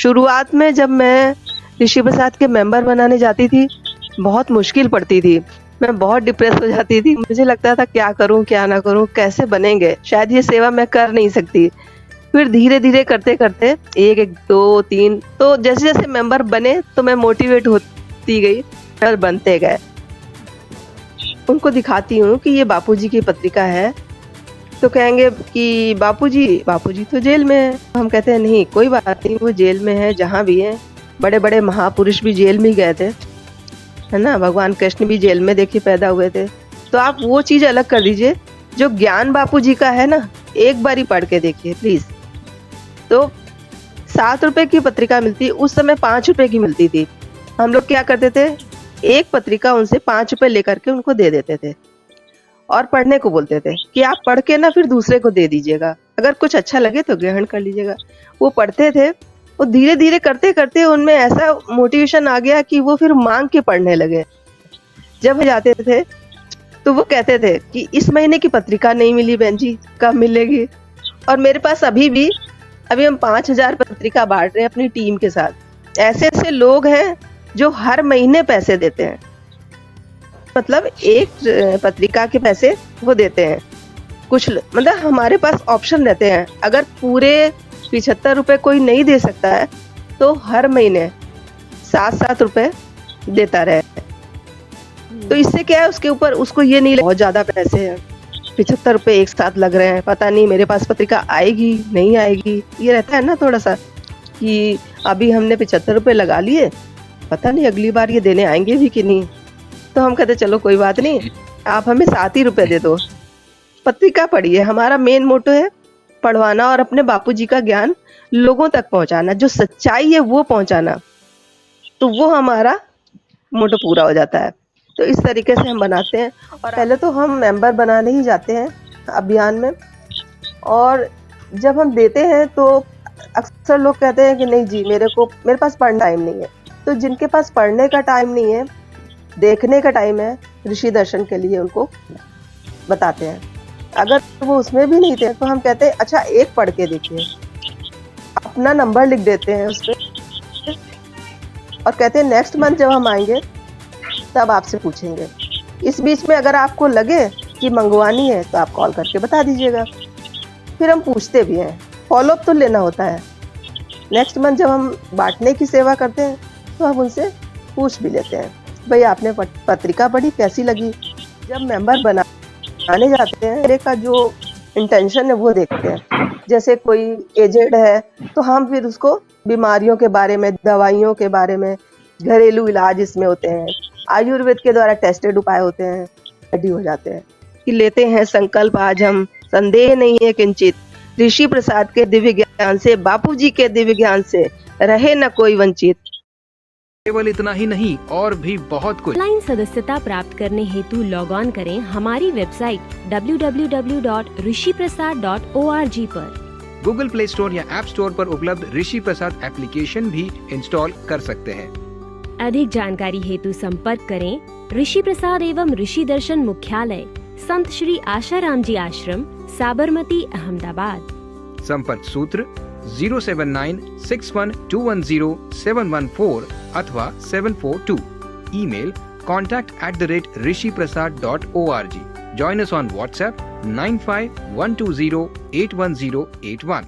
शुरुआत में जब मैं ऋषि प्रसाद के मेंबर बनाने जाती थी, बहुत मुश्किल पड़ती थी। मैं बहुत डिप्रेस हो जाती थी। मुझे लगता था क्या करूँ, क्या ना करूँ, कैसे बनेंगे? शायद ये सेवा मैं कर नहीं सकती। फिर धीरे-धीरे करते-करते 1, 2, 3 तो जैसे-जैसे मेंबर बने तो मैं मोटिवेट होती गई और बनते गए। उनको दिखाती हूँ कि ये बापूजी की पत्रिका है, तो कहेंगे कि बापूजी तो जेल में हैं। हम कहते हैं नहीं कोई बात नहीं, वो जेल में है जहाँ भी हैं। बड़े-बड़े महापुरुष भी जेल में ही गए थे, है ना? भगवान कृष्ण भी जेल में देखिए पैदा हुए थे। तो आप वो चीज़ अलग कर दीजिए, जो ज्ञान बापूजी का है ना, एक बारी पढ़ के देखिए प्लीज़। तो ₹7 की पत्रिका मिलती, उस समय ₹5 की मिलती थी। हम लोग क्या करते थे, एक पत्रिका उनसे ₹5 लेकर के उनको दे देते थे और पढ़ने को बोलते थे कि आप पढ़ के ना फिर दूसरे को दे दीजिएगा। अगर कुछ अच्छा लगे तो ग्रहण कर लीजिएगा। वो पढ़ते थे, वो धीरे-धीरे करते-करते उनमें ऐसा मोटिवेशन आ गया कि वो फिर माँग के पढ़ने लगे। जब वो जाते थे, तो वो कहते थे कि इस महीने की पत्रिका नहीं मिली बहन जी, कब मिलेगी? और मेरे पास अभी हम 5000 पत्रिका बाँट रहे हैं अपनी टीम के साथ। ऐसे-ऐसे लोग हैं जो हर महीने पैसे देते हैं। मतलब एक पत्रिका के पैसे वो देते हैं। मतलब हमारे पास ऑप्शन रहते हैं। अगर पूरे ₹75 कोई नहीं दे सकता है, तो हर महीने ₹7-7 देता रहे। तो इससे क्या है उसके ऊपर उसको ये नहीं बहुत ज़्यादा पैसे हैं, ₹75 एक साथ लग रहे हैं, पता नहीं मेरे पास पत्रिका आएगी, नहीं आएगी। ये रहता है ना थोड़ा-सा कि अभी हमने ₹75 लगा लिए, पता नहीं अगली बार ये देने आएँगे भी कि नहीं। तो हम कहते चलो कोई बात नहीं, आप हमें ₹7 ही दे दो। पत्रिका पढ़िए, हमारा मेन मोटो है पढ़वाना और अपने बापूजी का ज्ञान लोगों तक पहुँचाना, जो सच्चाई है वो पहुँचाना। तो वो हमारा मोटो पूरा हो जाता है। तो इस तरीके से हम बनाते हैं और पहले तो हम मेंबर बनाने ही जाते हैं अभियान में और जब हम देते हैं तो अक्सर लोग कहते हैं कि नहीं जी मेरे पास पढ़ने टाइम नहीं है। तो जिनके पास पढ़ने का टाइम नहीं है, देखने का टाइम है, ऋषि दर्शन के लिए उनको बताते हैं। अगर वो उसमें भी नहीं थे तो हम कहते हैं अच्छा एक पढ़ के देखिए। अपना नंबर लिख देते हैं उस पे और कहते हैं नेक्स्ट मंथ जब हम आएँगे तब आपसे पूछेंगे। इस बीच में अगर आपको लगे कि मंगवानी है तो आप कॉल करके बता दीजिएगा। फिर हम पूछते भी हैं, फॉलो अप तो लेना होता है। नेक्स्ट मंथ जब हम बाँटने की सेवा करते हैं तो हम उनसे पूछ भी लेते हैं, भई आपने पत्रिका पढ़ी कैसी लगी? जब मेंबर बनाने जाते हैं मेरे का जो इंटेंशन है वो देखते हैं। जैसे कोई एजेड है तो हम फिर उसको बीमारियों के बारे में, दवाइयों के बारे में, घरेलू इलाज इसमें होते हैं, आयुर्वेद के द्वारा टेस्टेड उपाय होते हैं, रेडी हो जाते हैं कि लेते हैं संकल्प आज हम, संदेह नहीं है किंचित, ऋषि प्रसाद के दिव्य ज्ञान से, बापूजी के दिव्य ज्ञान से रहे न कोई वंचित। केवल इतना ही नहीं और भी बहुत कुछ। ऑनलाइन सदस्यता प्राप्त करने हेतु लॉग ऑन करें हमारी वेबसाइट www.rishiprasad.org पर। गूगल प्ले स्टोर या ऐप स्टोर पर उपलब्ध ऋषि प्रसाद एप्लीकेशन भी इंस्टॉल कर सकते हैं। अधिक जानकारी हेतु संपर्क करें ऋषि प्रसाद एवं ऋषि दर्शन मुख्यालय, संत श्री आशाराम जी आश्रम, साबरमती, अहमदाबाद। संपर्क सूत्र 07961210714 अथवा 742। Email contact@rishiprasad.org। Join us on WhatsApp 9512081081।